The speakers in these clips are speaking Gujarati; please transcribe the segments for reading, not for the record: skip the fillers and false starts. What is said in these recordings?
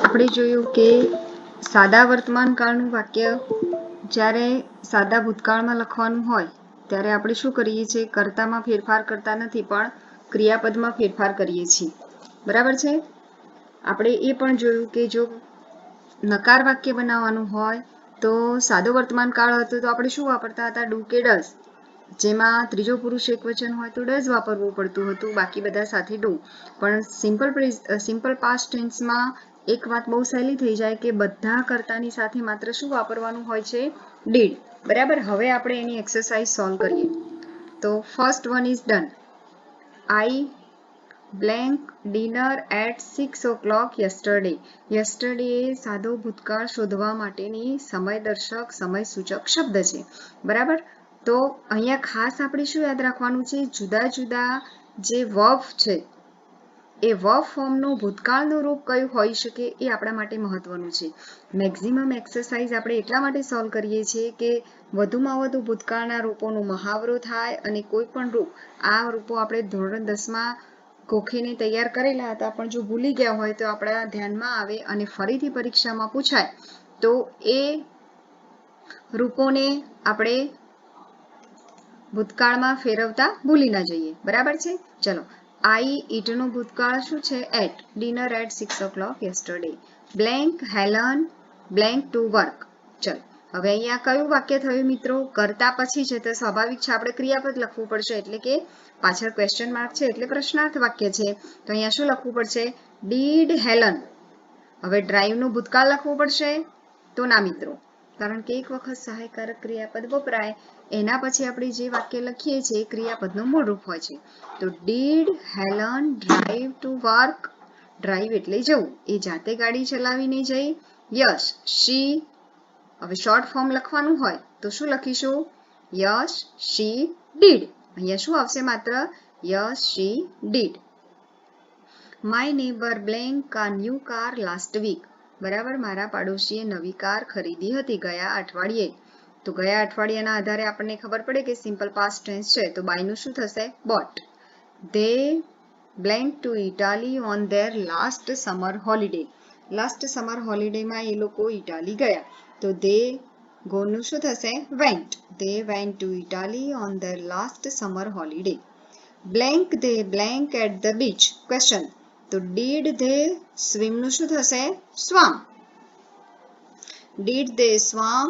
આપણે જોયું કે સાદા વર્તમાન કાળનું વાક્ય જ્યારે સાદા ભૂતકાળમાં લખવાનું હોય ત્યારે આપણે શું કરીએ છીએ? કર્તામાં ફેરફાર કરતા નથી, પણ ક્રિયાપદમાં ફેરફાર કરીએ છીએ. બરાબર છે? આપણે એ પણ જોયું કે જો નકાર વાક્ય બનાવવાનું હોય તો સાદો વર્તમાન કાળ હતો તો આપણે શું વાપરતા હતા? ડુ કે ડઝ. જેમાં ત્રીજો પુરુષ એકવચન હોય તો ડઝ વાપરવું પડતું હતું, બાકી બધા સાથે ડુ. પણ સિમ્પલ પાસ્ટ ટેન્સમાં એક વાત બહુ સહેલી થઈ જાય કે બધા કર્તાની સાથે માત્ર શું વાપરવાનું હોય છે? ડીડ. બરાબર. હવે આપણે એની એક્સરસાઇઝ સોલ્વ કરીએ. તો first one is done. I blank dinner at 6 o'clock yesterday. yesterday એ સાદો ભૂતકાળ શોધવા માટેની સમયદર્શક સમયસૂચક શબ્દ છે. બરાબર. તો અહીંયા ખાસ આપણે શું યાદ રાખવાનું છે? જુદા જુદા જે વર્બ છે એ વર્બ ફોર્મનું ભૂતકાળનું રૂપ કયું હોઈ શકે એ આપણા માટે મહત્વનું છે. મેક્સિમમ એક્સરસાઇઝ આપણે એટલા માટે સોલ્વ કરીએ છીએ કે વધુમાં વધુ ભૂતકાળના રૂપોનો મહાવરો થાય અને કોઈ પણ રૂપ, આ રૂપો આપણે ધોરણ 10માં કોખીને તૈયાર કરેલા હતા, પણ જો ભૂલી ગયા હોય તો આપણા ધ્યાનમાં આવે અને ફરીથી પરીક્ષામાં પૂછાય તો એ રૂપોને આપણે ભૂતકાળમાં ફેરવતા ભૂલી ના જઈએ. બરાબર છે? ચલો. આઈ ઈટનું ભૂતકાળ શું છે? Ate. Dinner at 6 o'clock yesterday. Blank Helen blank to work. ચલો. હવે અહીંયા કયું વાક્ય થયું મિત્રો? કરતા પછી છે તો સ્વાભાવિક છે આપણે ક્રિયાપદ લખવું પડશે, એટલે કે પાછળ ક્વેશ્ચન માર્ક છે એટલે પ્રશ્નાર્થ વાક્ય છે. તો અહીંયા શું લખવું પડશે? Did Helen. હવે ડ્રાઈવનું ભૂતકાળ લખવું પડશે તો ના મિત્રો, કારણ કે એક વખત સહાયકારક ક્રિયાપદ વપરાય એના પછી આપણે જે વાક્ય લખીએ છીએ ક્રિયાપદનું મૂળ રૂપ હોય છે. તો did Helen drive to work. Drive એટલે જવું, એ જાતે ગાડી ચલાવીને જઈ. Yes she. હવે શોર્ટ ફોર્મ લખવાનું હોય તો શું લખીશું? Yes she did. અહીંયા શું આવશે? માત્ર yes she did. My neighbour blank a new car last week. બરાબર. મારા પાડોશીએ નવી કાર ખરીદી હતી ગયા અઠવાડિયે. તો ગયા અઠવાડિયાના આધારે આપણને ખબર પડે કે સિમ્પલ પાસ્ટ ટેન્સ છે તો બાયનું શું થશે? Bought. They blank to Italy on their last summer holiday. Last summer હોલિડેમાં એ લોકો ઇટાલી ગયા. તો ધે ગોનું શું થશે? Went. They went to Italy on their last summer holiday. Blank they blank at the beach. Question. તો ડીડ ધે સ્વિમનું શું થશે? Swam. Did they swam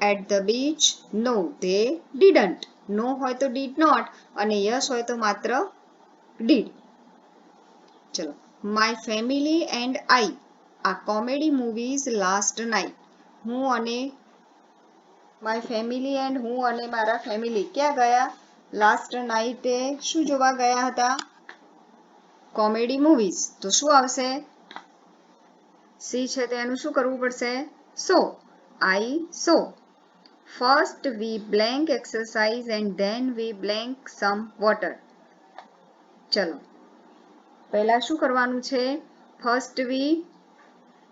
at the beach? No they didn't. No હોય તો ડીડ નોટ અને યસ હોય તો માત્ર ડીડ. ચલો. માય ફેમિલી એન્ડ આઈ આ કોમેડી મૂવીઝ લાસ્ટ નાઇટ. હું અને માય ફેમિલી એન્ડ હું અને મારા ફેમિલી ક્યાં ગયા? લાસ્ટ નાઇટે શું જોવા ગયા હતા? Comedy movies. તો શું આવશે? સી છે તેનું શું કરવું પડશે? Saw. I saw. First we blank exercise and then we blank some water. ચલો. પહેલા શું કરવાનું છે? First we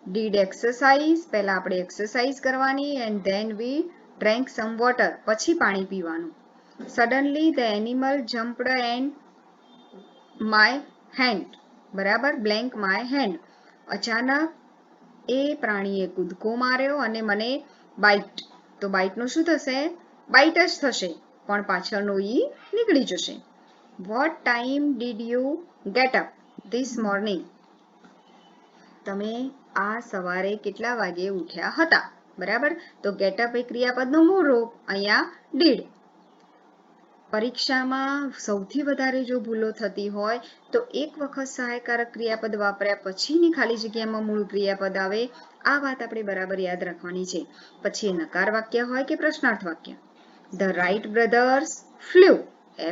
did exercise. પહેલા આપણે એક્સરસાઇઝ કરવાની and then we drank some water. પછી પાણી પીવાનું. Suddenly the animal jumped and my hand. બરાબર. Blank my hand. અચાનક એ પ્રાણીએ કૂદકો માર્યો અને મને બાઇટ. તો બાઇટનું શું થશે? બાઇટ જ થશે, પણ પાછળનો ઈ નીકળી જશે. What time did you get up this morning. તમે આ સવારે કેટલા વાગે ઉઠ્યા હતા? બરાબર. તો ગેટઅપ એ ક્રિયાપદનું મૂળ રૂપ, અહીંયા ડીડ. પરીક્ષામાં સૌથી વધારે જો ભૂલો થતી હોય તો એક વખત સહાયકારક ક્રિયાપદ વાપર્યા પછીની ખાલી જગ્યામાં મૂળ ક્રિયાપદ આવે. આ વાત આપણે બરાબર યાદ રાખવાની છે. પછી નકાર વાક્ય હોય કે પ્રશ્નાર્થ વાક્ય. The Wright brothers flew.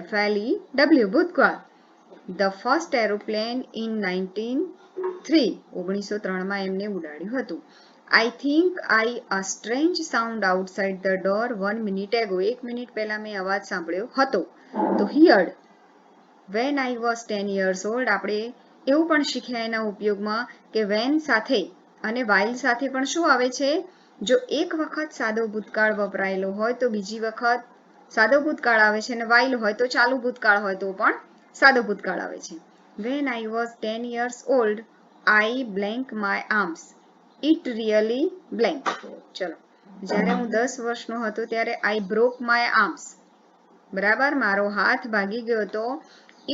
FLEW ભૂતકાળ. ધ ફર્સ્ટ એરોપ્લેન ઇન 1903 એમને ઉડાડ્યું હતું. I think I a strange sound outside the door 1 minute ago. 1 minute પહેલા મેં અવાજ સાંભળ્યો હતો. તો heard. When I was 10 years old. આપણે એવું પણ શીખ્યા એના ઉપયોગમાં કે when સાથે અને while સાથે પણ શું આવે છે? જો એક વખત સાદો ભૂતકાળ વપરાયેલો હોય તો બીજી વખત સાદો ભૂતકાળ આવે છે અને while હોય તો ચાલુ ભૂતકાળ હોય તો પણ સાદો ભૂતકાળ આવે છે. When I was 10 years old, I blank my arms. It really blank. ચલો, જ્યારે હું 10 વર્ષનો હતો ત્યારે I broke my arms. બરાબર, મારો હાથ ભાગી ગયો હતો.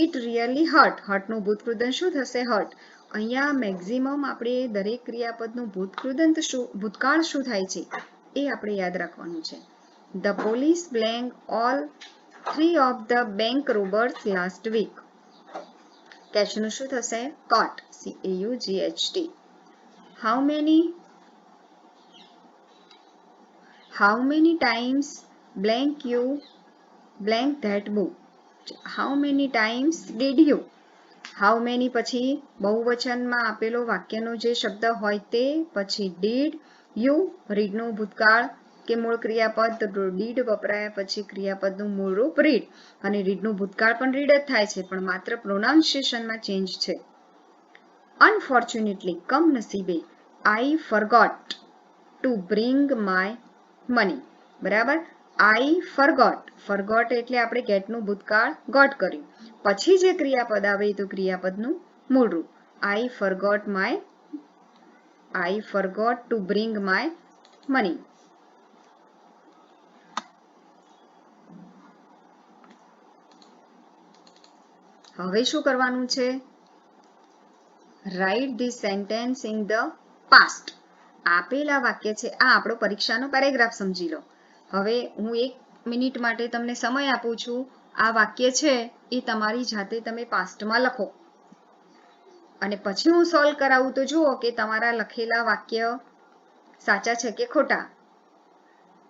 It really hurt. હર્ટનું ભૂતકૃદંત શું થશે? હર્ટ. અહીંયા મેક્સિમમ આપણે દરેક ક્રિયાપદનું ભૂતકૃદંત શું, ભૂતકાળ શું થાય છે એ આપણે યાદ રાખવાનું છે. The police blanked all 3 of the bank robbers last week. કેચનું શું થશે? caught. CAUGHT. How many times blank you blank that book? How many times did you? How many પછી બહુવચનમાં આપેલો વાક્યનો જે શબ્દ હોય તે, પછી did you, read નું ભૂતકાળ કે મૂળ ક્રિયાપદ, તો did વપરાયા પછી ક્રિયાપદનું મૂળ રૂપ read, અને read નું ભૂતકાળ પણ read જ થાય છે, પણ માત્ર પ્રોનાઉન્સિએશનમાં ચેન્જ છે. Unfortunately, કમનસીબે, I forgot to bring my money. બરાબર, I forgot એટલે આપણે getનું ભૂતકાળ got કર્યું, પછી જે ક્રિયાપદ આવે તો ક્રિયાપદનું મૂળ રૂપ. I forgot to bring my money. હવે શું કરવાનું છે? Write this sentence in the past. આપેલા વાક્ય છે, આ આપણો પરીક્ષાનો પેરેગ્રાફ સમજી લો. હવે હું 1 મિનિટ માટે તમને સમય આપું છું. આ વાક્ય છે એ તમારી જાતે તમે પાસ્ટમાં લખો, અને પછી હું સોલ્વ કરાવું તો જુઓ કે તમારા લખેલા વાક્ય સાચા છે કે ખોટા.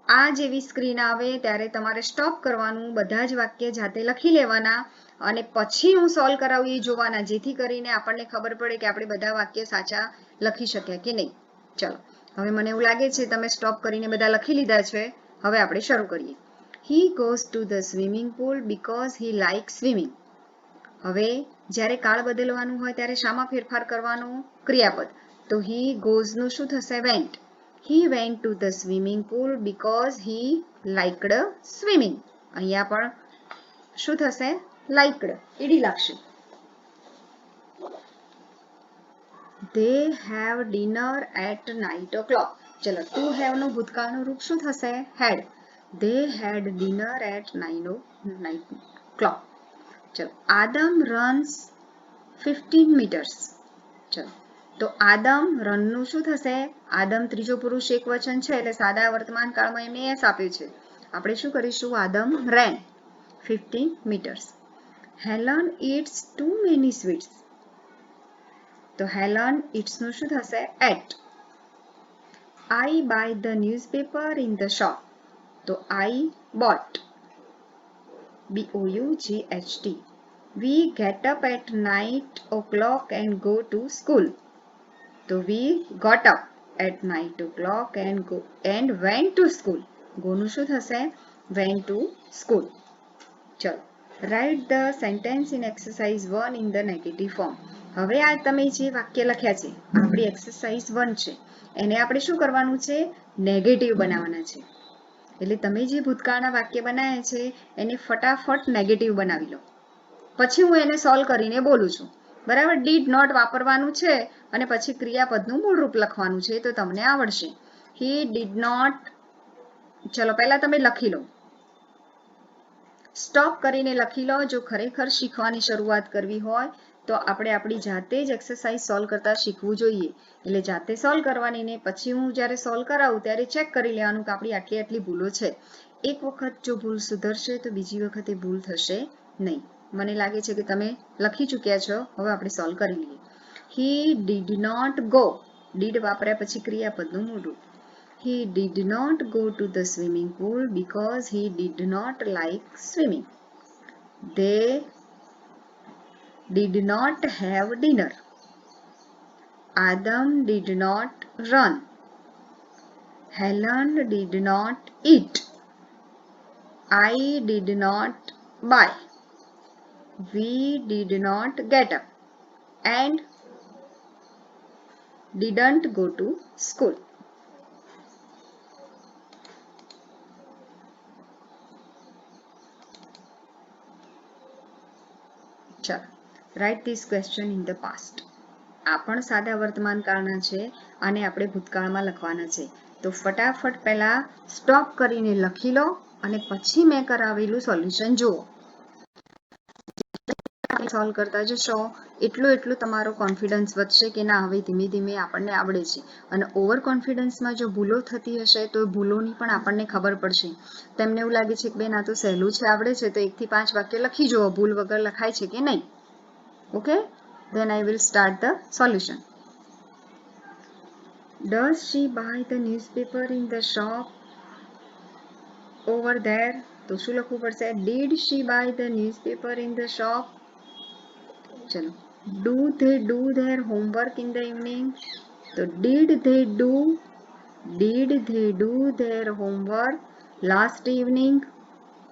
આ જેવી સ્ક્રીન આવે ત્યારે તમારે સ્ટોપ કરવાનું, બધા જ વાક્ય જાતે લખી લેવાના, અને પછી હું સોલ્વ કરાવું એ જોવાના, જેથી કરીને આપણને ખબર પડે કે આપણે બધા વાક્ય સાચા લખી શક્યા કે નહીં. ચલો, હવે મને એવું લાગે છે તમે સ્ટોપ કરીને બધા લખી લીધા છે. હવે આપણે શરૂ કરીએ. He goes to the swimming pool because he likes swimming. હવે જ્યારે કાળ બદલવાનું હોય ત્યારે શામાં ફેરફાર કરવાનો? ક્રિયાપદ. તો he goes નું શું થશે? went. He went to the swimming pool because he liked swimming. અહીંયા પણ શું થશે? liked. ઈડી લાગશે. They have dinner at 9 o'clock. ચલો, to have નું ભૂતકાળનું રૂપ શું થશે? had. They had dinner at 9 o'clock. ચલો, આદમ runs 15 meters. ચલો, તો આદમ રનનું શું થશે? આદમ ત્રીજો પુરુષ એકવચન છે એટલે સાદા વર્તમાન કાળમાં એમને એસ આપ્યું છે. આપણે શું કરીશું? Adam ran 15 meters. Helen eats too many sweets. તો હેલન eats નું શું થશે? ate. I buy the newspaper in the shop. તો I bought. BOUGHT. We get up at 9 o'clock and go to school. તો we got up at 9 o'clock and went to school. go નું શું થશે? went to school. ચલો, write the sentence in exercise 1 in the negative form. હવે આ તમે જે વાક્ય લખ્યા છે, આપણી એક્સરસાઇઝ 1 છે, એને આપણે શું કરવાનું છે? નેગેટિવ બનાવવાના છે. એટલે તમે જે ભૂતકાળના વાક્ય બનાવ્યા છે એને ફટાફટ નેગેટિવ બનાવી લો, પછી હું એને સોલ્વ કરીને બોલું છું. બરાબર, ડીડ નોટ વાપરવાનું છે અને પછી ક્રિયાપદનું મૂળ રૂપ લખવાનું છે, તો તમને આવડશે. He did not. ચલો, પહેલા તમે લખી લો, સ્ટોપ કરીને લખી લો. જો ખરેખર શીખવાની શરૂઆત કરવી હોય તો આપણે આપણી જાતે જ એક્સરસાઇઝ સોલ્વ કરતા શીખવું જોઈએ. એટલે જાતે સોલ્વ કરવાની ને પછી હું જ્યારે સોલ્વ કરાવું ત્યારે ચેક કરી લેવાનું કે આપણી આટલી આટલી ભૂલો છે. એક વખત જો ભૂલ સુધરશે તો બીજી વખતે ભૂલ થશે નહીં. મને લાગે છે કે તમે લખી ચૂક્યા છો. હવે આપણે સોલ્વ કરી લઈએ. He did not go. Did વાપર્યા પછી ક્રિયાપદનું મૂળ રૂપ. He did not go to the swimming pool because he did not like swimming. They did not have dinner. Adam did not run. Helen did not eat. I did not buy. We did not get up and didn't go to school. ચાલો, write this question in the past. આ પણ સાદા વર્તમાન કાળના છે અને આપણે ભૂતકાળમાં લખવાના છે. તો ફટાફટ પહેલા સ્ટોપ કરીને લખી લો અને પછી મેં કરાવેલું સોલ્યુશન જુઓ. સોલ્વ કરતા જશો એટલું તમારો કોન્ફિડન્સ વધશે કે ના હવે ધીમે ધીમે આપણને આવડે છે. અને ઓવર કોન્ફિડન્સમાં જો ભૂલો થતી હશે તો ભૂલોની પણ આપણને ખબર પડશે. તેમને એવું લાગે છે કે બેન આ તો સહેલું છે, આવડે છે, તો 1 થી 5 વાક્ય લખી જુઓ ભૂલ વગર લખાય છે કે નહીં. Okay, then I will start the solution. Does she buy the newspaper in the shop over there? તો શું લખવું પડશે? Did she buy the newspaper in the shop? ચલો. Do they do their homework in the evening? તો did they do their homework last evening?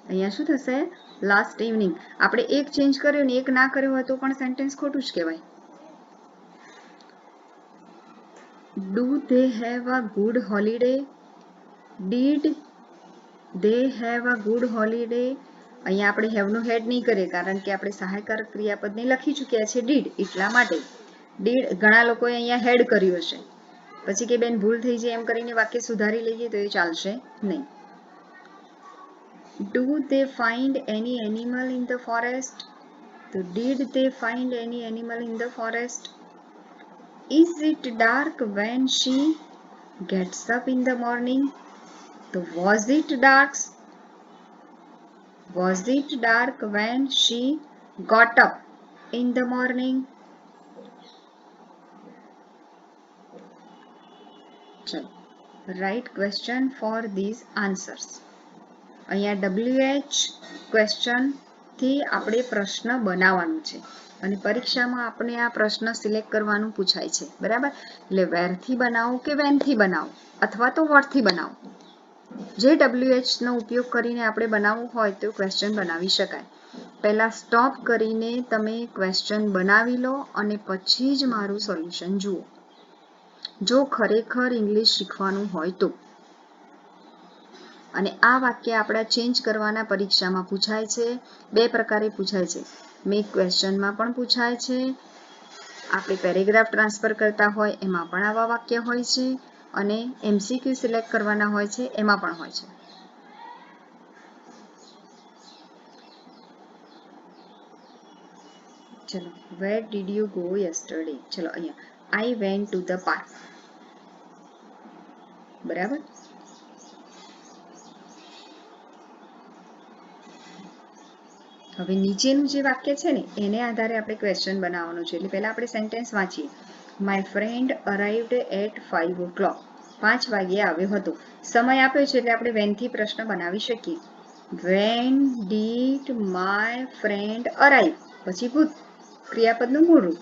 અહીંયા શું થશે? Last evening. આપણે એક ચેન્જ કર્યો ને એક ના કર્યો હોય તો પણ સેન્ટેન્સ ખોટું જ કહેવાય. Do they have a good holiday? Did they have a good holiday? અહીંયા આપણે have નું હેડ નહીં કરીએ કારણ કે આપણે સહાયકારક ક્રિયાપદને લખી ચૂક્યા છે did, એટલા માટે. did ઘણા લોકોએ અહીંયા હેડ કર્યું હશે, પછી કે બેન ભૂલ થઈ જાય એમ કરીને વાક્ય સુધારી લઈએ તો એ ચાલશે નહીં. Do they find any animal in the forest? So did they find any animal in the forest? Is it dark when she gets up in the morning? So was it dark? Was it dark when she got up in the morning? ચલો, write question for these answers. અહીંયા WH ક્વેશ્ચન થી આપણે પ્રશ્ન બનાવવાનું છે અને પરીક્ષામાં આપણે આ પ્રશ્ન સિલેક્ટ કરવાનું પૂછાય છે, બરાબર. એટલે વેર થી બનાવો કે વેન થી બનાવો અથવા તો વોટ થી બનાવો. જે WH નો ઉપયોગ કરીને આપણે બનાવવું હોય તો ક્વેશ્ચન બનાવી શકાય. પહેલા સ્ટોપ કરીને તમે ક્વેશ્ચન બનાવી લો અને પછી જ મારું સોલ્યુશન જુઓ, જો ખરેખર ઇંગ્લિશ શીખવાનું હોય તો. અને આ વાક્ય આપણા ચેન્જ કરવાના પરીક્ષામાં પૂછાય છે. 2 પ્રકારે પૂછાય છે. મેક ક્વેશ્ચનમાં પણ પૂછાય છે, આપણે પેરેગ્રાફ ટ્રાન્સફર કરતા હોય એમાં પણ આવા વાક્ય હોય છે, અને MCQ સિલેક્ટ કરવાના હોય છે એમાં પણ હોય છે. ચલો, where did you go yesterday? ચલો, અહીંયા I went to the park. બરાબર. હવે નીચેનું જે વાક્ય છે ને એને આધારે આપણે ક્વેશ્ચન બનાવવાનું છે. એટલે પહેલા આપણે સેન્ટેન્સ વાંચીએ. My friend અરાઇવ્ડ at 5 o'clock. 5 વાગ્યે આવ્યો હતો. સમય આપ્યો છે એટલે આપણે વેન થી પ્રશ્ન બનાવી શકીએ. When did my friend arrive, પછી ભૂત ક્રિયાપદનું મૂળ રૂપ.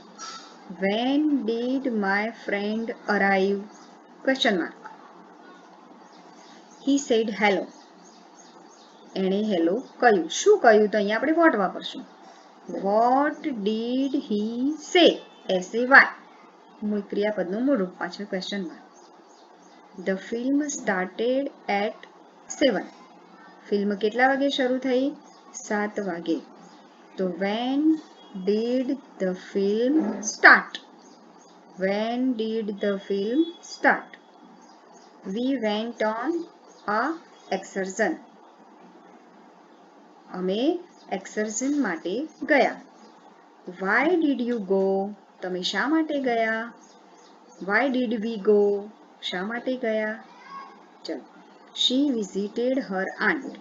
When did my friend arrive? Question mark. He said hello. એણે હેલો કહ્યું. શું કહ્યું? તો અહીંયા આપણે વોટ વાપરશું. What did he say? SAY મૂળ ક્રિયાપદનું મૂળ રૂપ, પાછળ question mark. The film started at 7. Film કેટલા વાગે શરૂ થઈ? 7 વાગે. તો when did the film start? When did the film start? We went on a excursion. અમે એક્સકર્શન માટે ગયા. Why did you go? તમે શા માટે ગયા? Why did we go? શા માટે ગયા? ચલો. She visited her aunt.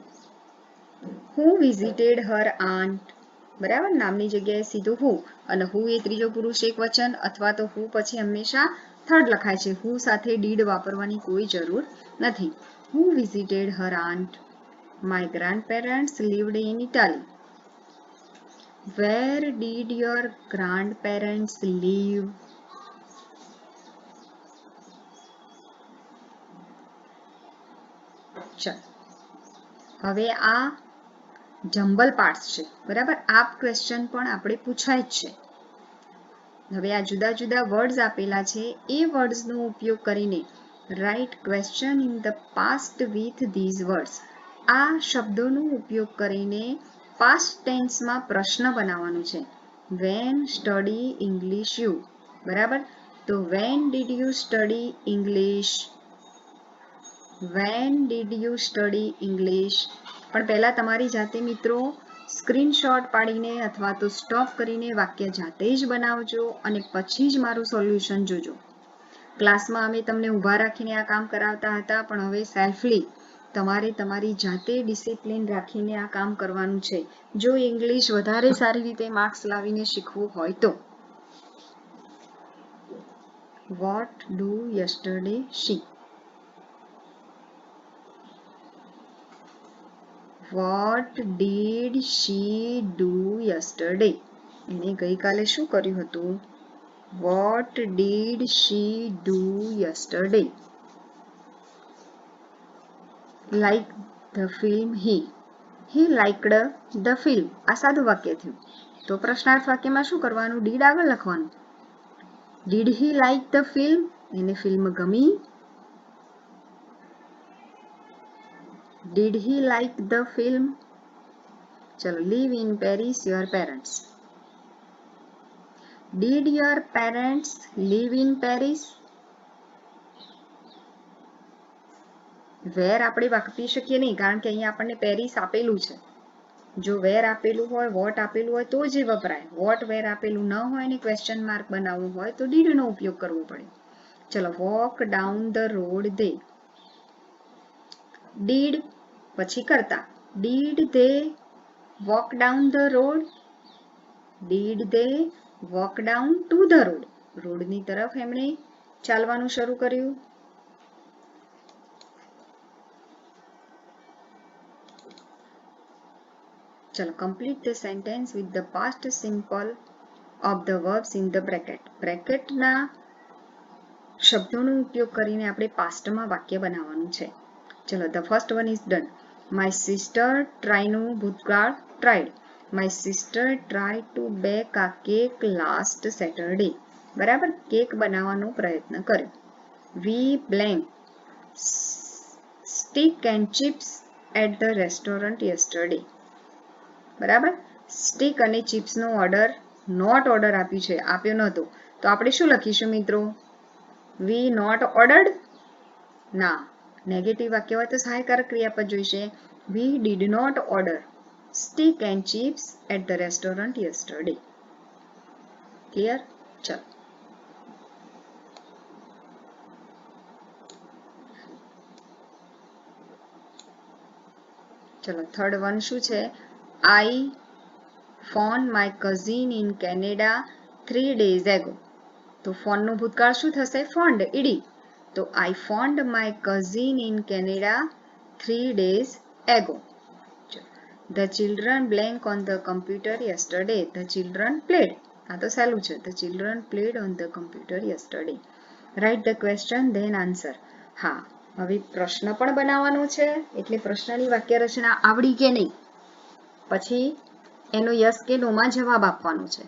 Who visited her aunt? બરાબર, નામની જગ્યાએ સીધું હુ, અને હુ એ ત્રીજો પુરુષ એકવચન અથવા તો હુ પછી હંમેશા થર્ડ લખાય છે. હુ સાથે ડીડ વાપરવાની કોઈ જરૂર નથી. Who visited her aunt? My grandparents lived in Italy. Where did your grandparents live? ચલો, હવે આ જમ્બલ પાર્ટ્સ છે, બરાબર. આ ક્વેશ્ચન પણ આપણે પૂછાય જ છે. હવે આ જુદા જુદા વર્ડ્સ આપેલા છે, એ વર્ડ્સનો ઉપયોગ કરીને write question in the past with these words. આ શબ્દોનો ઉપયોગ કરીને પાસ્ટ ટેન્સમાં પ્રશ્ન બનાવવાનું છે. વેન સ્ટડી ઇંગ્લિશ યુ, બરાબર. તો when did you study English, when did you study English. પણ પહેલા તમારી જાતે મિત્રો સ્ક્રીનશોટ પાડીને અથવા તો સ્ટોપ કરીને વાક્ય જાતે જ બનાવજો અને પછી જ મારું સોલ્યુશન જોજો. ક્લાસમાં અમે તમને ઊભા રાખીને આ કામ કરાવતા હતા, પણ હવે સેલ્ફલી તમારે તમારી જાતે ડિસિપ્લિન રાખીને આ કામ કરવાનું છે, જો ઇંગ્લિશ વધારે સારી રીતે માર્ક્સ લાવીને શીખવું હોય તો. What do yesterday she, what did she do yesterday, એને ગઈકાલે શું કર્યું હતું? What did she do yesterday. Like the film he liked the film. આ સાદું વાક્ય થયું. તો પ્રશ્નાર્થ વાક્યમાં શું કરવાનું? ડીડ આગળ લખવાનું. Did he like the film, એને ફિલ્મ ગમી. Did he like the film. ચલો, live in Paris your parents. Did your parents live in Paris. Where આપણે વાપરી શકીએ નહીં, કારણ કે અહીંયા આપણને પેરિસ આપેલું છે. જો વેર આપેલું હોય, વોટ આપેલું હોય તો જ વપરાય. વોટ વેર આપેલું ન હોય ને ક્વેશ્ચન માર્ક બનાવવું હોય તો ડીડ નો ઉપયોગ કરવો પડે. ચલો, walk down the road they. Did પછી કરતા. Did they walk down the road. Did they walk down to the road. રોડની તરફ એમણે ચાલવાનું શરૂ કર્યું. ચલો, complete the sentence with the past simple of the verbs in the bracket. બ્રેકેટના શબ્દોનો ઉપયોગ કરીને આપણે પાસ્ટમાં વાક્ય બનાવવાનું છે. ચલો, the first one is done. My sister ટ્રાયનું ભૂતકાળ tried. My sister tried to bake a cake last Saturday. બરાબર, કેક બનાવવાનો પ્રયત્ન કર્યો. We blank stick and chips at the restaurant yesterday. બરાબર, સ્ટીક અને ચિપ્સનો ઓર્ડર નોટ ઓર્ડર આપ્યું છે, આપ્યો નહોતો. તો આપણે શું લખીશું મિત્રો? We not ordered. ના, નેગેટિવ વાક્ય હોય તો સહાયકારક ક્રિયાપદ જોઈશે. We did not order steak and chips at the restaurant yesterday. Clear? ચલો, ચલો થર્ડ વન શું છે? I found my cousin in Canada 3 days ago. તો ફોનનું ભૂતકાળ શું થશે? Phoned, E. D I found my cousin in Canada 3 days ago. The children blank on the computer yesterday. The children played. આ તો સહેલું છે. The children played on the computer yesterday. Write the question then answer. હા, હવે પ્રશ્ન પણ બનાવવાનો છે, એટલે પ્રશ્નની વાક્ય રચના આવડી કે નહીં, પછી એનો યસ કે નોમાં જવાબ આપવાનો છે.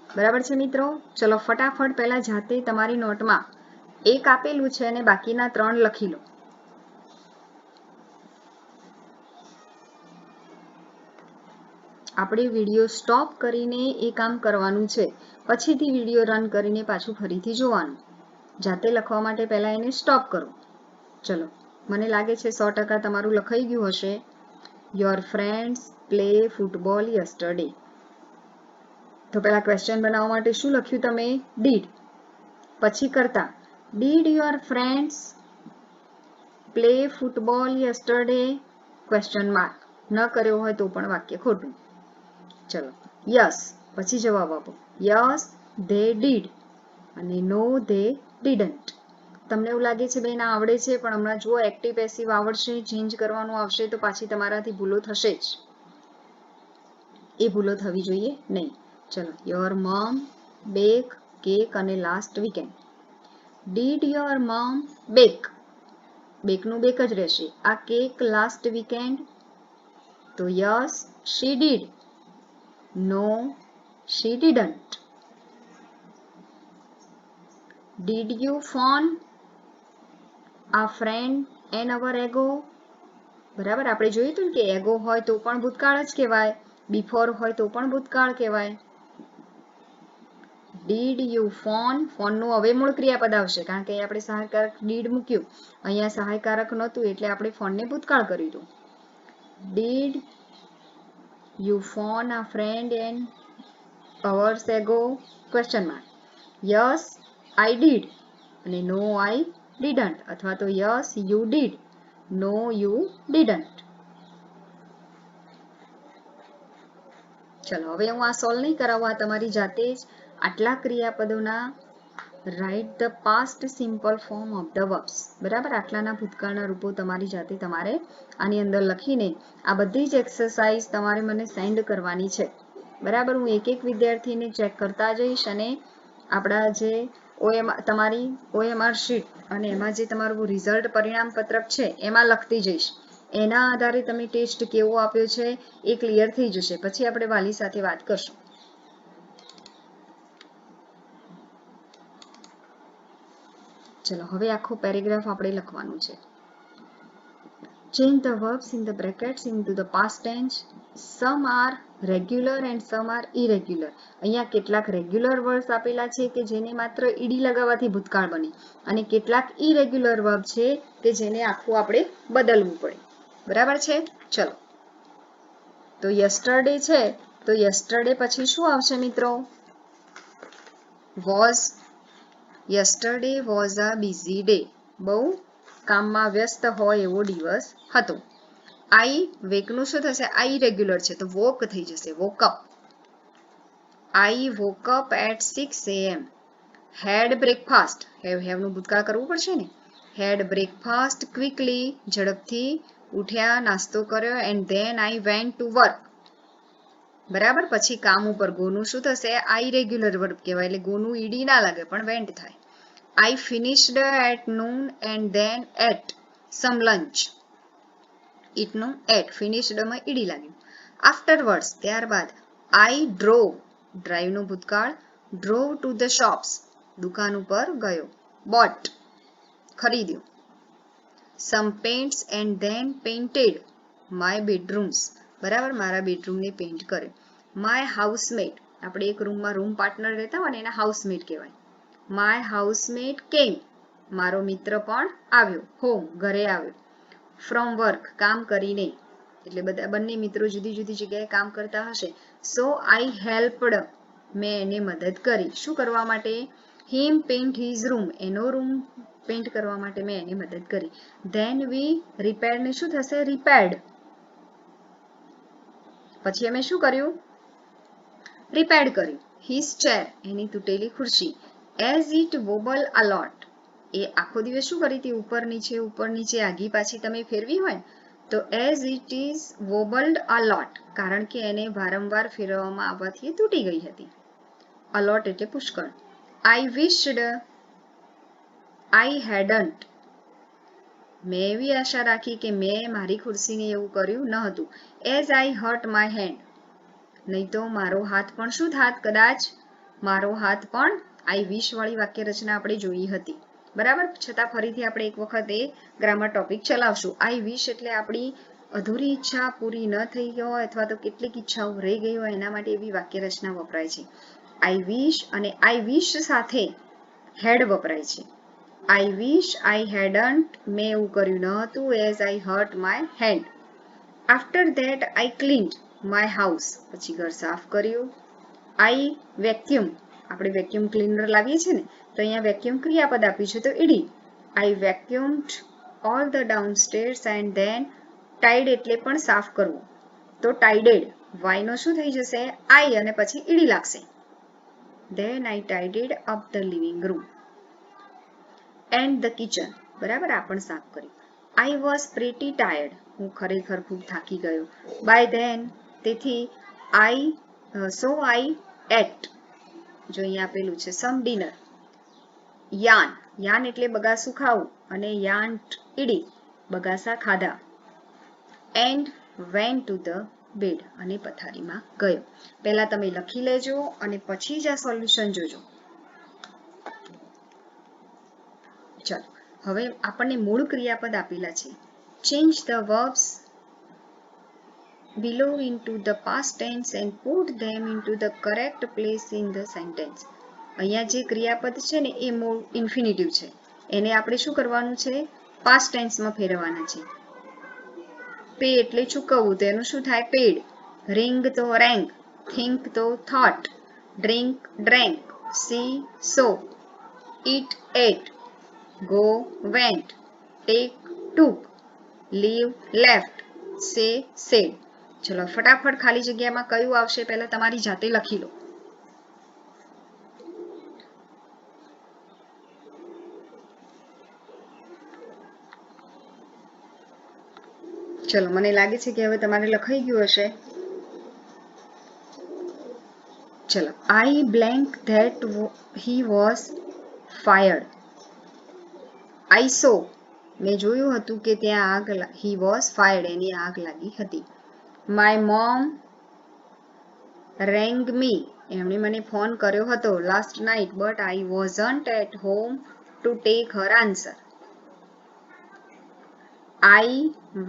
બરાબર છે મિત્રો? ચલો ફટાફટ પહેલા જાતે તમારી નોટમાં એક આપેલું છે અને બાકીના 3 લખી લો. આપણે વિડીયો સ્ટોપ કરીને એ કામ કરવાનું છે, પછીથી વિડીયો રન કરીને પાછું ફરીથી જોવાનું. જાતે લખવા માટે પહેલા એને સ્ટોપ કરો. ચલો, મને લાગે છે 100% તમારું લખાઈ ગયું હશે. Your friends play football yesterday. તો પહેલા ક્વેશ્ચન બનાવવા માટે શું લખ્યું તમે? ડીડ. પછી કરતા. Did your friends play football yesterday? Question mark. ન કર્યો હોય તો પણ વાક્ય ખોટું. ચલો, યસ પછી જવાબ આપો. યસ ધે ડીડ અને નો ધે ડીડન્ટ. તમને એવું લાગે છે બેન આ આવડે છે, પણ હમણાં જુઓ એક્ટિવ પેસિવ આવડશે, ચેન્જ કરવાનું આવશે તો પાછી તમારાથી ભૂલો થશે જ. એ ભૂલો થવી જોઈએ નહીં. ચલો, યોર મમ બેક કેક અને last weekend. Did your mum bake. બેકનું બેક જ રહેશે. આ કેક લાસ્ટ વીકેન્ડ. તો yes she did. No she didn't. Did you phone a friend an hour ago? બરાબર, આપણે જોયું હતું કે એગો હોય તો પણ ભૂતકાળ જ કહેવાય, બિફોર હોય તો પણ ભૂતકાળ કહેવાય. ડીડ યુ ફોન, ફોનનું હવે મૂળ ક્રિયાપદ આવશે કારણ કે આપણે સહાયકારક ડીડ મૂક્યું, અહીંયા સહાયકારક નહોતું એટલે આપણે ફોનને ભૂતકાળ કર્યું. Did you phone a friend an hours ago? Question mark. Yes I did અને નો આઈ ડીડન્ટ, અથવા તો yes you did, no you didn't. ચલો હવે હું આ સોલ્વ નહીં કરાવું, આ તમારી જાતે જ આટલા ક્રિયાપદોના write the past simple form of the verbs, બરાબર, આટલાના ભૂતકાળના રૂપો તમારી જાતે તમારે આની અંદર લખીને આ બધી જ એક્સરસાઇઝ તમારે મને સેન્ડ કરવાની છે, બરાબર. હું એક એક વિદ્યાર્થીને ચેક કરતા જઈશ અને આપણા જે તમારી OMR શીટ અને એમાં જે તમારું રિઝલ્ટ પરિણામ પત્રક છે એમાં લખતી જઈશ. એના આધારે તમે ટેસ્ટ કેવો આપ્યો છે એ ક્લિયર થઈ જશે. પછી આપણે વાલી સાથે વાત કરશું. ચલો હવે આખો પેરેગ્રાફ આપણે લખવાનું છે. Change the verbs in the brackets into the past tense. Some are regular and some are irregular. અહીંયા કેટલાક રેગ્યુલર વર્બ્સ આપેલા છે કે જેને માત્ર ઈડી લગાવવાથી ભૂતકાળ બને અને કેટલાક ઇરેગ્યુલર વર્બ છે કે જેને આખું આપણે બદલવું પડે, બરાબર છે. ચલો તો યસ્ટરડે છે તો યસ્ટરડે પછી શું આવશે મિત્રો? Was. Yesterday was a busy day. બહુ કામમાં વ્યસ્ત હોય એવો દિવસ હતો. આઈ વેકનું શું થશે? આઈ રેગ્યુલર છે તો વોક થઈ જશે, woke up. I woke up at 6 AM. Had breakfast, હેવનું ભૂતકાળ કરવું પડશે ને. હેડ બ્રેકફાસ્ટ ક્વિકલી, ઝડપથી ઉઠ્યા, નાસ્તો કર્યો. And then I went to work, બરાબર. પછી કામ ઉપર ગોનું શું થશે? આઈ રેગ્યુલર વર્બ કહેવાય એટલે ગોનું ઈડી ના લાગે પણ વેન્ટ થાય. I finished at noon and then ate some lunch. Itનું at, finished માં ઈડી લાગ્યું. Afterwards, ત્યારબાદ. I drove, drive નું ભૂતકાળ, drove to the shops, દુકાન ઉપર ગયો. Bought, ખરીદ્યું. Some paints and then painted my bedrooms, બરાબર, મારા બેડરૂમને પેઇન્ટ કર્યો. My housemate, આપણે એક રૂમમાં રૂમ પાર્ટનર રહેતા હોય ને એના હાઉસમેટ કહેવાય. My housemate came, મારો મિત્ર પણ આવ્યો. Home, ઘરે આવ્યો. From work, કામ કરીને, એટલે બંને મિત્રો જુદી જુદી જગ્યાએ કામ કરતા હશે. So I helped, મેં એને મદદ કરી. શું કરવા માટે? Him paint his room, એનો રૂમ પેઇન્ટ કરવા માટે મેં એને મદદ કરી. Then we repaired, ને શું થશે? repaired. પછી અમે શું કર્યું? repaired કર્યું. His chair, એની તૂટેલી ખુરશી. As it wobbled a lot, એ આખો દિવસ શું કરી હતી? ઉપર નીચે આગી પાછી તમે ફેરવી હોય તો as it is wobbled a lot, કારણ કે એને વારંવાર ફેરવવામાં આવવાથી એ તૂટી ગઈ હતી. a lot એટલે પુષ્કળ. I wished I hadn't, મેં એવી આશા રાખી કે મેં મારી ખુરશીને એવું કર્યું ન હતું. As I hurt my hand, નહીં તો મારો હાથ પણ શું થાત? કદાચ મારો હાથ પણ. આઈ વિશ વાળી વાક્ય રચના આપણે જોઈ હતી, બરાબર. છતાં ફરીથી આપણે એક વખત એ ગ્રામર ટોપિક ચલાવશું. આઈ વિશ એટલે આપણી અધૂરી ઈચ્છા પૂરી ન થઈ ગઈ હોય અથવા તો કેટલીક ઈચ્છાઓ રહી ગઈ હોય એના માટે એવી વાક્ય રચના વપરાય છે. આઈ વિશ અને આઈ વિશ સાથે હેડ વપરાય છે. આઈ વિશ આઈ હેડન્ટ, મેં એવું કર્યું ન હતું. As I hurt my hand. After that I cleaned my house, પછી ઘર સાફ કર્યું. આઈ વેક્યુમ, આપણે વેક્યુમ ક્લીનર લાવીએ છીએ ને તો અહીંયા વેક્યુમ ક્રિયાપદ આપ્યું છે તો ED. I vacuumed all the downstairs and then tidied એટલે પણ સાફ કરવું તો ટાઈડેડ. વાયનો શું થઈ જશે? આઈ અને પછી ઈડી લાગશે. Then I tidied up the living room and the kitchen, બરાબર, આ પણ સાફ કર્યું. આઈ વોઝ પ્રીટી ટાયર્ડ, હું ખરેખર ખૂબ થાકી ગયો. બાય ધેન, તેથી આઈ સો આઈ એટ, જો અહીંયા આપેલું છે સમ ડિનર. યાન, યાન એટલે બગાસું ખાવું અને યાન્ટ ઈડી, બગાસા ખાધા. And went to the bed, અને પથારીમાં ગયો. પહેલા તમે લખી લેજો અને પછી જ આ સોલ્યુશન જોજો. ચલો હવે આપણને મૂળ ક્રિયાપદ આપેલા છે. Change the verbs below into the past tense and put them into the correct place in the sentence. અહીંયા જે ક્રિયાપદ છે ને એ ઇન્ફિનિટિવ છે, એને આપણે શું કરવાનું છે, પાસ્ટ ટેન્સમાં ફેરવવાના છે. પે એટલે ચૂકવવું, તો એનું શું થાય, પેડ. રિંગ તો રેંગ, થિંક તો થોટ, ડ્રિંક ડ્રેન્ક, સી સો, eat ate, go went, take took, leave left, say said. ચલો ફટાફટ ખાલી જગ્યામાં કયું આવશે પહેલા તમારી જાતે લખી લો. ચલો મને લાગે છે કે હવે તમારે લખાઈ ગયું હશે. ચલો I blank that he was fired. I saw, મેં જોયું હતું કે ત્યાં આગ, he was fired, એની આગ લાગી હતી. My mom rang me, એમણે મને ફોન કર્યો હતો last night, but I wasn't at home to take her answer. I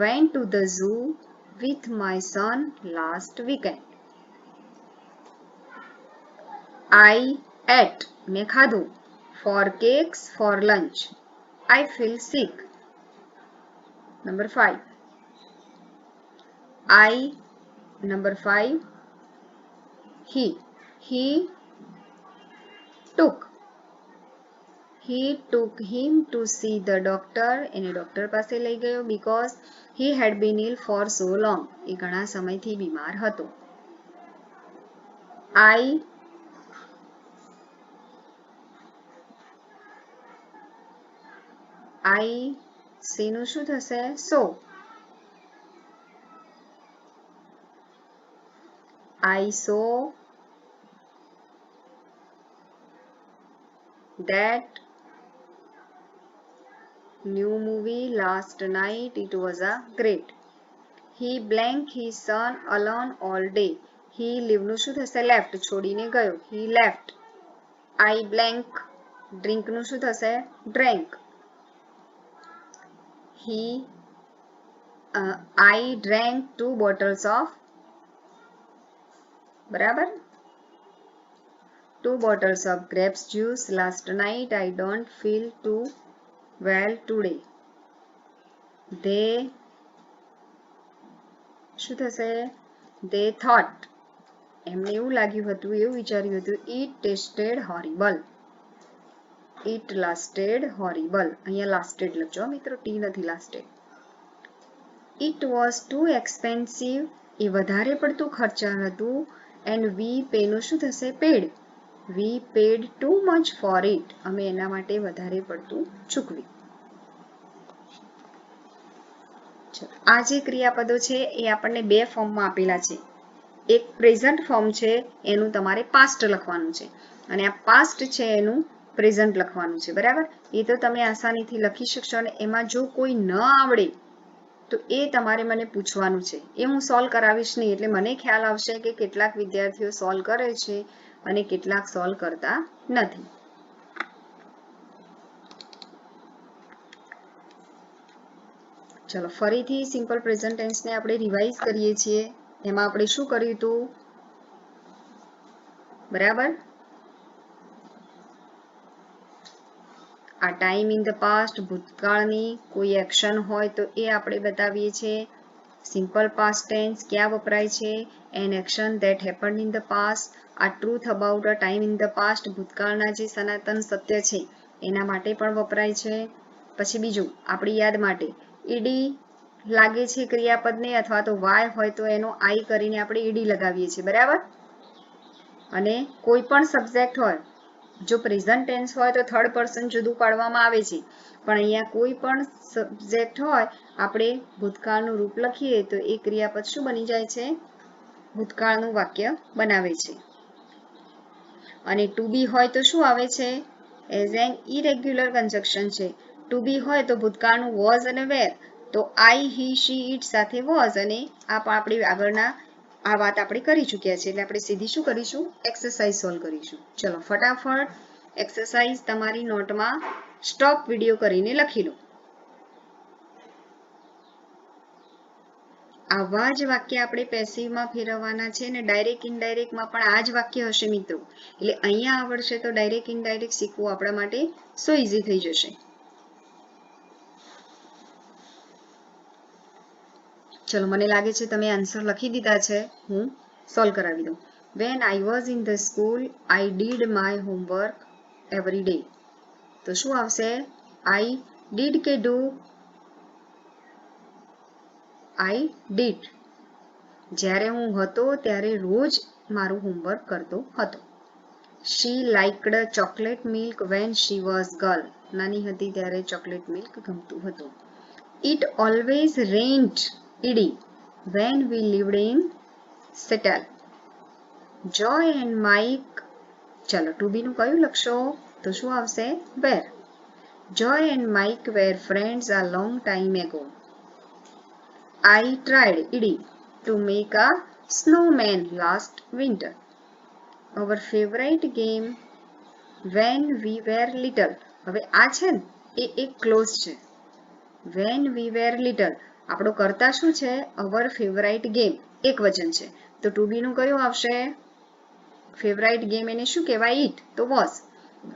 went to the zoo with my son last weekend. I ate, મેં ખાધું, 4 cakes for lunch. I feel sick. Number 5. Number 5. He took him to see the doctor, એને ડોક્ટર પાસે લઈ ગયો because he had been ill for so long, એ ઘણા સમયથી બીમાર હતો. I સીનું શું થશે, so. I saw that new movie last night, it was a great. He blank his son alone all day. He લીવનું શું થશે, left, છોડીને ગયો, he left. I blank drinkનું શું થશે, drank. I drank 2 bottles of, બરાબર, 2 bottles of grapes juice last night. I don't feel too well today. They શું થશે, they thought, એમને એવું લાગ્યું હતું, એવું વિચાર્યું હતું, it tasted horrible. It lasted horrible. અહીંયા lasted લખજો મિત્રો, ટી નથી, lasted. It was too expensive, એ વધારે પડતું ખર્ચાળ હતું. And we pay નું શું થશે, paid. We paid too much for it, અમે એના માટે વધારે પડતું ચૂકવ્યું. આ જે ક્રિયાપદો છે એ આપણને 2 ફોર્મમાં આપેલા છે. એક પ્રેઝન્ટ ફોર્મ છે, એનું તમારે પાસ્ટ લખવાનું છે, અને આ પાસ્ટ છે એનું પ્રેઝન્ટ લખવાનું છે, બરાબર. એ તો તમે આસાનીથી લખી શકશો, અને એમાં જો કોઈ ન આવડે તો એ તમારે મને પૂછવાનું છે, એ હું સોલ્વ કરાવીશ નહીં, એટલે મને ખ્યાલ આવશે કે કેટલાક વિદ્યાર્થીઓ સોલ્વ કરે છે અને કેટલાક સોલ્વ કરતા નથી. ચલો ફરીથી સિમ્પલ પ્રેઝન્ટ ટેન્સને આપણે રિવાઇઝ કરીએ છીએ. એમાં આપણે શું કર્યું હતું, બરાબર, આ ટાઈમ ઇન ધ પાસ્ટ, ભૂતકાળની કોઈ એક્શન હોય તો એ આપણે બતાવીએ છીએ. સિમ્પલ પાસ્ટ ટેન્સ ક્યાં વપરાય છે, an action that happened in the past. A truth about a time in the past, ભૂતકાળના જે સનાતન સત્ય છે એના માટે પણ વપરાય છે. પછી બીજું આપણી યાદ માટે, ઈડી લાગે છે ક્રિયાપદને, અથવા તો વાય હોય તો એનો આઈ કરીને આપણે ઈડી લગાવીએ છીએ, બરાબર. અને કોઈ પણ સબ્જેક્ટ હોય, જો પ્રેઝન્ટ ટેન્સ હોય તો થર્ડ પર્સન જુદું પાડવામાં આવે છે, પણ અહીંયા કોઈ પણ સબ્જેક્ટ હોય, આપણે ભૂતકાળનું રૂપ લખીએ તો એ ક્રિયાપદ શું બની જાય છે, ભૂતકાળનું વાક્ય બનાવે છે. અને ટુ બી હોય તો શું આવે છે, એઝ એન ઇરેગ્યુલર કન્જક્શન છે. ટુ બી હોય તો ભૂતકાળનું વોઝ અને વેર, તો આઈ, હી, શી, ઇટ સાથે વોઝ, અને આ પણ આપણે આગળના આ વાત આપણે કરી ચૂક્યા છે, એટલે આપણે સીધી શું કરીશું, એક્સરસાઇઝ સોલ્વ કરીશું. ચલો ફટાફટ એક્સરસાઇઝ તમારી નોટમાં સ્ટોપ વિડીયો કરીને લખી લો. આવા જ વાક્ય આપણે પેસિવમાં ફેરવવાના છે ને ડાયરેક્ટ ઇનડાયરેક્ટમાં પણ આ જ વાક્ય હશે મિત્રો. એટલે અહીંયા આવડશે તો ડાયરેક્ટ ઇનડાયરેક્ટ શીખવું આપણા માટે સો ઇઝી થઈ જશે. ચલો મને લાગે છે તમે આન્સર લખી દીધા છે. હું સોલ્વ કરાવી દઉં. When I was in the school, I did my homework every day. તો શું આવશે? I did કે do? I did. જ્યારે હું હતો ત્યારે રોજ મારું હોમવર્ક કરતો હતો. She liked chocolate milk when she was girl. નાની હતી ત્યારે ચોકલેટ મિલ્ક ગમતું હતું. It always rained when we lived in Seattle. Joy and Mike, ચલો to be નું કયું લખશો? તો શું આવશે? Where. Joy and Mike were friends a long time ago. I tried to make a snowman last winter. Our favorite game when we were little. હવે આ છે ને એ એક ક્લોઝ છે. When we were little. આપણો કરતા શું છે? Our favorite game. એક વચન છે. તો to be નું કયું આવશે? ફેવરાઇટ ગેમ એને શું કહેવાય? ઇટ. તો વોઝ.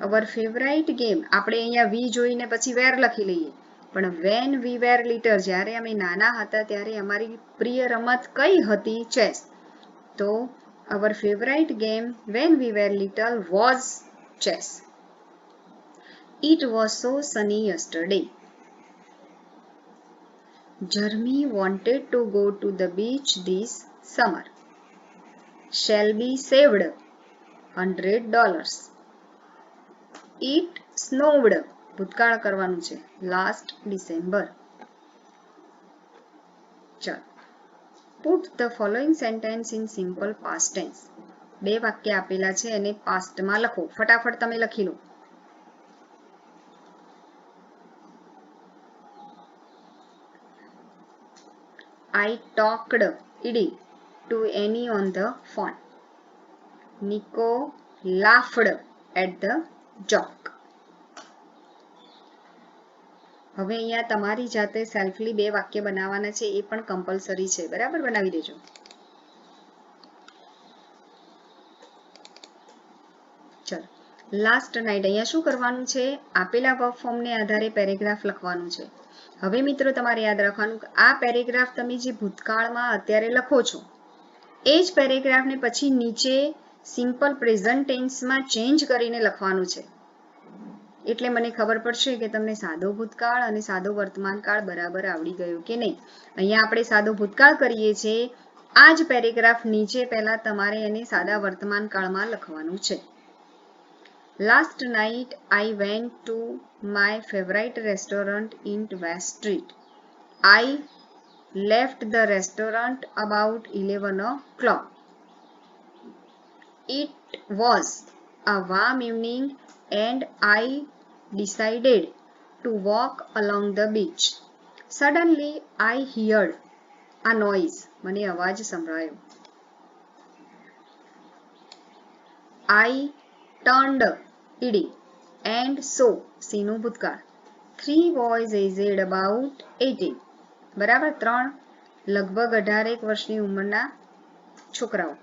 અવર ફેવરાઇટ ગેમ આપણે અહીંયા વી જોઈને પછી વેર લખી લઈએ. પણ વેન વી વેર લિટલ, જ્યારે અમે નાના હતા ત્યારે અમારી પ્રિય રમત કઈ હતી? ચેસ. તો our favourite game when we were little was chess. It was so sunny yesterday. Jeremy wanted to go to the beach this summer. Shelby saved $100. It snowed. ભૂતકાળ કરવાનું છે. Last December. ચલો. Put the following sentence in simple past tense. બે વાક્ય આપેલા છે અને પાસ્ટમાં લખો. ફટાફટ તમે લખી લો. I talked to Annie on the phone. Nico laughed at the joke. હવે અહીંયા તમારી જાતે સેલ્ફલી બે વાક્ય બનાવવાના છે, એ પણ કમ્પલસરી છે. બરાબર, બનાવી દેજો. ચલો, લાસ્ટ નાઇટ અહીંયા શું કરવાનું છે? આપેલા વર્બ ફોર્મને આધારે પેરેગ્રાફ લખવાનું છે. હવે મિત્રો તમારે યાદ રાખવાનું કે આ પેરેગ્રાફ તમે જે ભૂતકાળમાં અત્યારે લખો છો એ જ પેરેગ્રાફને પછી નીચે સિમ્પલ પ્રેઝન્ટ ટેન્સમાં ચેન્જ કરીને લખવાનું છે. એટલે મને ખબર પડશે કે તમને સાદો ભૂતકાળ અને સાદો વર્તમાનકાળ બરાબર આવડી ગયો કે નહીં. અહીંયા આપણે સાદો ભૂતકાળ કરીએ છીએ. આ જ પેરેગ્રાફ નીચે પહેલા તમારે એને સાદા વર્તમાનકાળમાં લખવાનું છે. Last night I went to my favorite restaurant in West Street. I left the restaurant about 11 o'clock. It was a warm evening and I decided to walk along the beach. Suddenly I heard a noise. મને અવાજ સંભળાયો. I turned and saw, સીનું ભૂતકાળ, 3 boys aged about 18. બરાબર, 3 લગભગ 18 વર્ષની ઉંમરના છોકરાઓ.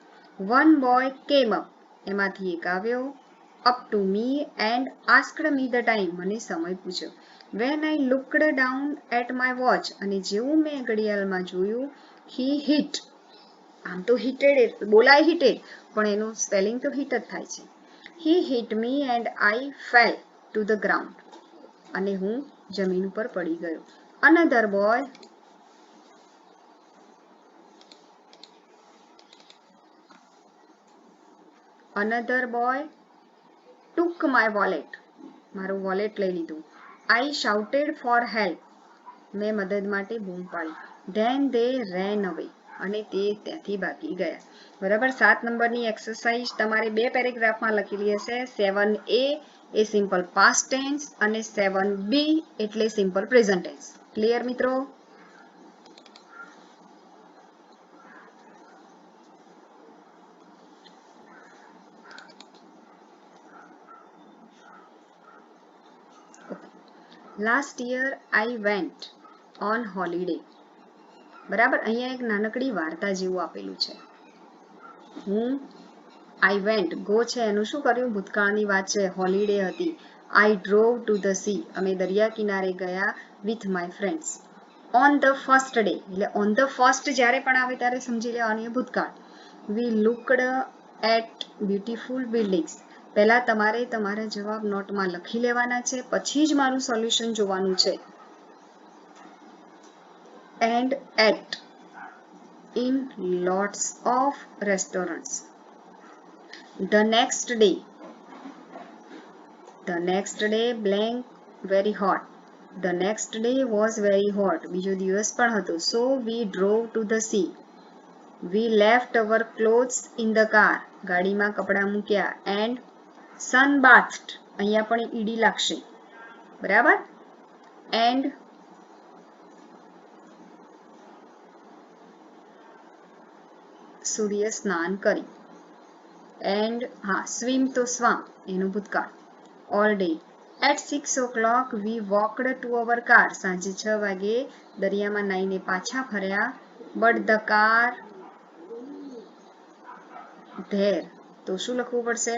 One boy came up, એમાંથી એક આવ્યો, up to me and asked me the time, મને સમય પૂછ્યો. When I looked down at my watch, અને જેવું મેં ઘડિયાળમાં જોયું, he hit, આમ તો હિટેડ બોલાય હિટેડ, પણ એનું સ્પેલિંગ તો હિટ જ થાય છે. He hit me and I fell to the ground. અને હું જમીન ઉપર પડી ગયો. Another boy took my wallet. મારું વોલેટ લઈ લીધું. I shouted for help. મેં મદદ માટે બૂમ પાડી. Then they ran away. અને તે ત્યાંથી ભાગી ગયા. બરાબર, 7 નંબરની એક્સરસાઇઝ તમારે બે પેરેગ્રાફમાં લખેલી હશે. 7A એ સિમ્પલ પાસ્ટ ટેન્સ અને 7B એટલે સિમ્પલ પ્રેઝન્ટ ટેન્સ. ક્લિયર મિત્રો? Last year I went on holiday. બરાબર. અહીંયા એક નાનકડી વાર્તા જેવું આપેલું છે. આઈ વેન્ટ, ગો છે એનું શું કર્યું? ભૂતકાળની વાત છે, હોલિડે હતી. આઈ ડ્રોવ ટુ ધ સી, અમે દરિયા કિનારે ગયા with my friends. On the first day, એટલે ઓન ધ ફર્સ્ટ જ્યારે પણ આવે ત્યારે સમજી લેવાનું એ ભૂતકાળ. વી લુકડ એટ બ્યુટીફુલ બિલ્ડિંગ્સ. પહેલા તમારે તમારા જવાબ નોટમાં લખી લેવાના છે, પછી જ મારું સોલ્યુશન જોવાનું છે. And ate in lots of restaurants. The next day blank very hot. The next day was very hot. બીજો દિવસ પણ હતો. So we drove to the sea. We left our clothes in the car. ગાડીમાં કપડાં મૂક્યા. And sunbathed. અહીંયા પણ ઈડી લાગશે. બરાબર? And સૂર્ય સ્નાન કરી. એન્ડ સ્વિમ તો સ્વામ, એનું ભૂતકાળ. All day. At 6 o'clock we walked to our car. સાંજે 6 વાગે દરિયામાં નાઈને પાછા ફર્યા. બટ ધ કાર ધેર, તો શું લખવું પડશે?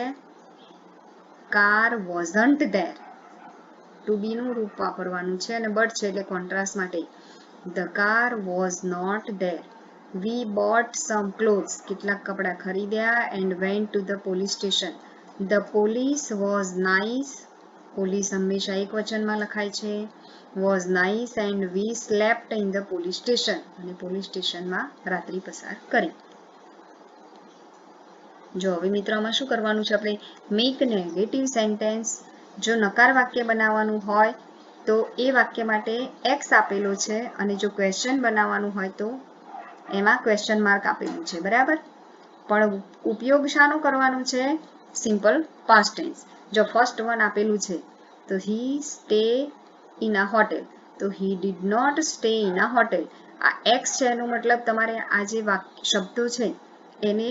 Car wasn't there. ટુ બી નું રૂપ વાપરવાનું છે અને બટ છે એટલે કોન્ટ્રાસ્ટ માટે. The car was not there. We bought some clothes, કેટલાક કપડા ખરીદ્યા. And went to the police station. The police was nice. Police હંમેશા એક વચનમાં લખાય છે. Was nice. And we slept in the police station, અને પોલીસ સ્ટેશનમાં રાત્રિ પસાર કરી. જો હવે મિત્રો આમાં શું કરવાનું છે આપણે? Make negative sentence. જો નકાર વાક્ય બનાવવાનું હોય તો એ વાક્ય માટે એક્સ આપેલો છે, અને જો ક્વેશ્ચન બનાવવાનું હોય તો એમાં ક્વેશ્ચન માર્ક આપેલું છે. બરાબર? પણ ઉપયોગ શાનો કરવાનો છે? Simple past tense. જો ફર્સ્ટ વન આપેલું છે તો he stay in a hotel, તો he did not stay in a hotel. આ એક્સ છે એનો મતલબ તમારે આ જે શબ્દો છે એને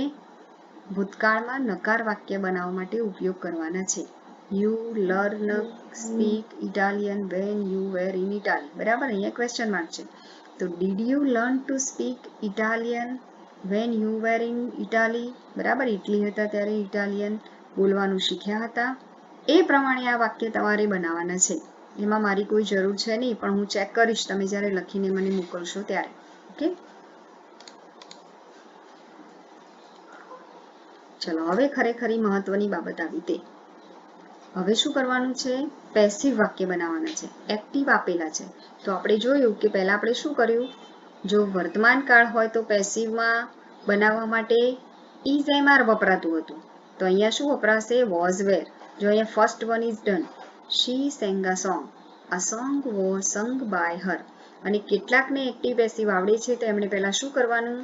ભૂતકાળમાં નકાર વાક્ય બનાવવા માટે ઉપયોગ કરવાના છે. You learn speak Italian when you were in Italy. બરાબર? અહીંયા ક્વેશ્ચન માર્ક છે. તો did you learn to speak Italian when you were in Italy? બરાબર? ઇટલી હતા ત્યારે ઇટાલિયન બોલવાનું શીખ્યા હતા. એ પ્રમાણે આ વાક્ય તમારે બનાવવાના છે. એમાં મારી કોઈ જરૂર છે નહીં, પણ હું ચેક કરીશ તમે જ્યારે લખીને મને મોકલશો ત્યારે. ઓકે, ચલો હવે ખરેખરી મહત્વની બાબત આવી તે. હવે શું કરવાનું છે? પેસિવ વાક્ય બનાવવાના છે. એક્ટિવ આપેલા છે તો આપણે જોયું કે પહેલા આપણે શું કર્યું? જો વર્તમાન કાળ હોય તો પેસિવમાં બનાવવા માટે ઇઝ એમઆર વપરાતું હતું. તો અહીંયા શું વપરાશે? Was were. જો અહીંયા first one is done. She sang a song. A song was sung by her. અને કેટલાકને એક્ટિવ પેસિવ આવડે છે તો એમણે પહેલા શું કરવાનું?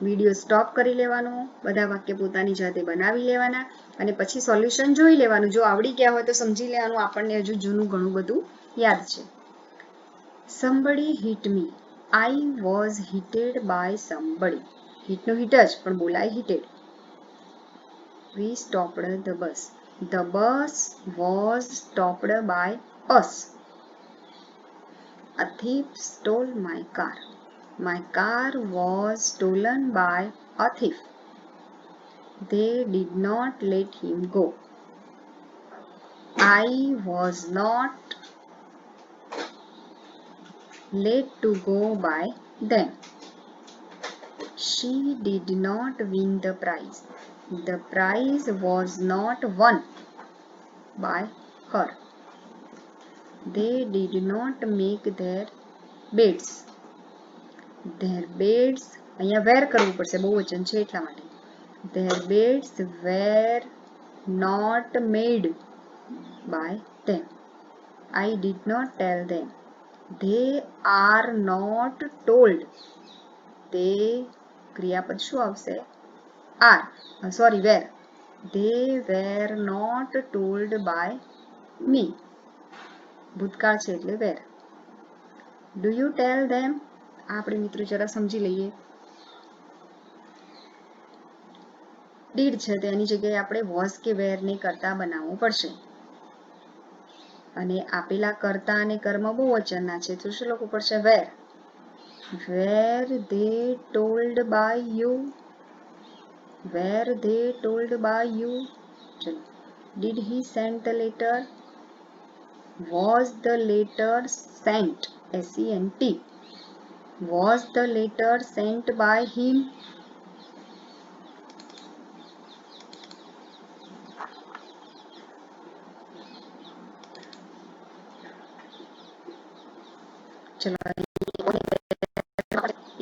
વિડીયો સ્ટોપ કરી લેવાનો, બધા વાક્ય પોતાની જાતે બનાવી લેવાના અને પછી સોલ્યુશન જોઈ લેવાનું. જો આવડી ગયા હોય તો સમજી લેવાનું આપણને હજુ જૂનું ઘણું બધું યાદ છે. somebody hit me. I was hitted by somebody. હિટનો હિટ જ પણ બોલાય હિટેડ. We stopped the bus. The bus was stopped by us. A thief stole my car. My car was stolen by a thief. They did not let him go. I was not let to go by them. She did not win the prize. The prize was not won by her. They did not make their beds. Their beds, અહીંયા વેર કરવું પડશે, બહુવચન છે એટલા માટે. Their beds were not made by them. I did not tell them. They are not told. They ક્રિયાપદ શું આવશે? are. Sorry, were. They were not told by me. ભૂતકાળ છે એટલે were. Do you tell them? આપણે મિત્રો જરા સમજી લઈએ. did છે તો એની જગ્યાએ આપણે was કે were ને કરતા બનાવવું પડશે. અને આપેલા કર્તા અને કર્મ બહુવચનના છે તો શું લખવું પડશે? were. Were they told by you? Were they told by you? ચલો. Did he send the letter? Was the letter sent? S-E-N-T. Was the letter sent by him? ચલો,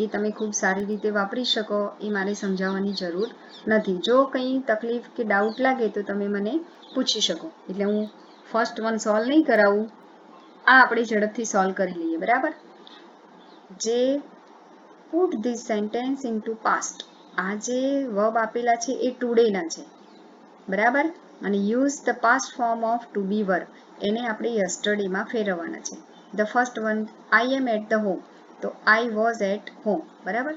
એ તમે ખૂબ સારી રીતે વાપરી શકો એ મારે સમજાવવાની જરૂર નથી. જો કંઈ તકલીફ કે ડાઉટ લાગે તો તમે મને પૂછી શકો. એટલે હું ફર્સ્ટ વન સોલ્વ નહીં કરાવું, આ આપણે ઝડપથી સોલ્વ કરી લઈએ. બરાબર. જે put this sentence into past, આ જે વર્બ આપેલા છે એ ટુડેના છે. બરાબર. અને use the past form of to be verb, એને આપણે યસ્ટરડેમાં ફેરવવાના છે. The first one, I am at the home, તો આઈ વોઝ એટ હોમ. બરાબર.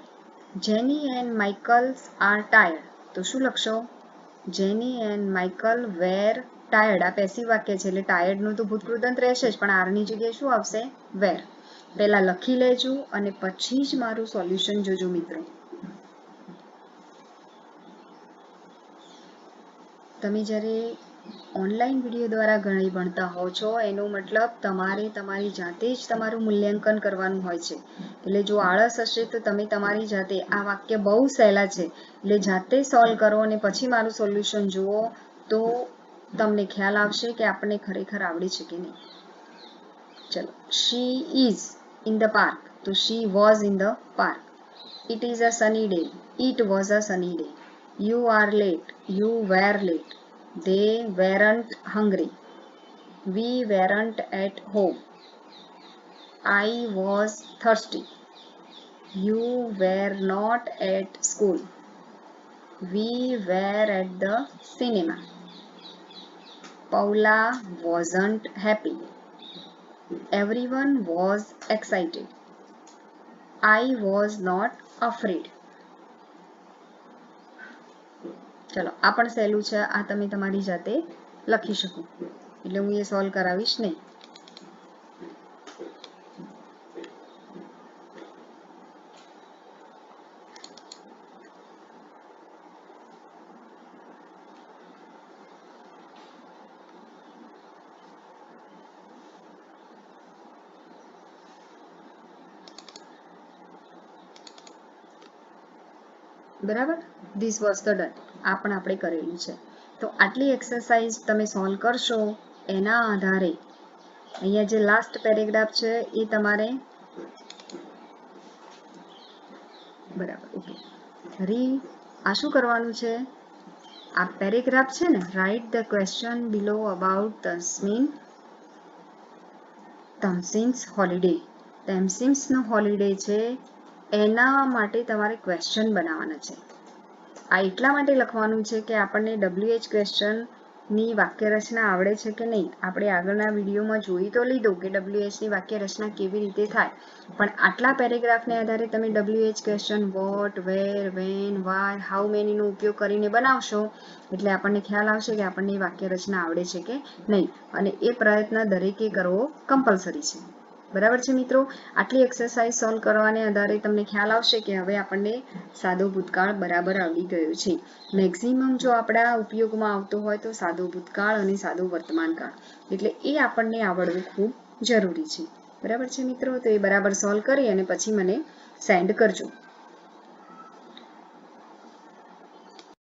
જેની એન્ડ માઇકલ આર ટાયર્ડ, તો શું લખશો? જેની એન્ડ માઇકલ વેર ટાયર્ડ. આ પેસિવ વાક્ય છે એટલે ટાયર્ડનું તો ભૂતકૃદંત રહેશે જ, પણ આરની જગ્યાએ શું આવશે? વેર. પહેલા લખી લેજો અને પછી જ મારું સોલ્યુશન જોજો મિત્રો. તમે જ્યારે ઓનલાઈન વિડીયો દ્વારા ગણિત ભણતા હો છો એનો મતલબ તમારે તમારી જાતે જ તમારું મૂલ્યાંકન કરવાનું હોય છે. એટલે જો આળસ હશે તો તમે તમારી જાતે, આ વાક્ય બહુ સહેલા છે એટલે જાતે સોલ્વ કરો અને પછી મારું સોલ્યુશન જુઓ તો તમને ખ્યાલ આવશે કે આપણને ખરેખર આવડે છે કે નહીં. ચલો. She is in the park, તો she was in the park. It is a sunny day, it was a sunny day. You are late, you were late. They weren't hungry, we weren't at home. I was thirsty, you were not at school. We were at the cinema. Paula wasn't happy, everyone was excited. I was not afraid. ચલો, આ પણ સહેલું છે, આ તમે તમારી જાતે લખી શકો એટલે હું એ સોલ્વ કરાવીશ નહીં. બરાબર. ધીસ વોઝ ધ ડન, આ પણ આપણે કરેલું છે. તો આટલી એક્સરસાઇઝ તમે સોલ્વ કરશો એના આધારે અહીંયા જે લાસ્ટ પેરેગ્રાફ છે એ તમારે બરાબર ઓકે આ શું કરવાનું છે? આ પેરેગ્રાફ છે ને, write the question below about Tamsin's holiday. તમસીન્સનો હોલિડે છે એના માટે તમારે ક્વેશ્ચન બનાવવાના છે. આ એટલા માટે લખવાનું છે કે આપણને WH ક્વેશ્ચનની વાક્ય રચના આવડે છે કે નહીં. આપણે આગળના વિડીયોમાં જોઈ તો લીધું કે WHની વાક્ય રચના કેવી રીતે થાય, પણ આટલા પેરેગ્રાફને આધારે તમે WH question what, where, when, why, how મેનીનો ઉપયોગ કરીને બનાવશો એટલે આપણને ખ્યાલ આવશે કે આપણને વાક્ય રચના આવડે છે કે નહીં, અને એ પ્રયત્ન દરેકે કરવો કમ્પલસરી છે. બરાબર છે મિત્રો. આટલી એક્સરસાઇઝ સોલ્વ કરવાને આધારે તમને ખ્યાલ આવશે કે હવે આપણને સાદો ભૂતકાળ બરાબર આવડી ગયો છે. મેક્સિમમ જો આપણા ઉપયોગમાં આવતો હોય તો સાદો ભૂતકાળ અને સાદો વર્તમાનકાળ, એટલે એ આપણને આવડવું ખૂબ જરૂરી છે. બરાબર છે મિત્રો. તો એ બરાબર સોલ્વ કરી અને પછી મને સેન્ડ કરજો.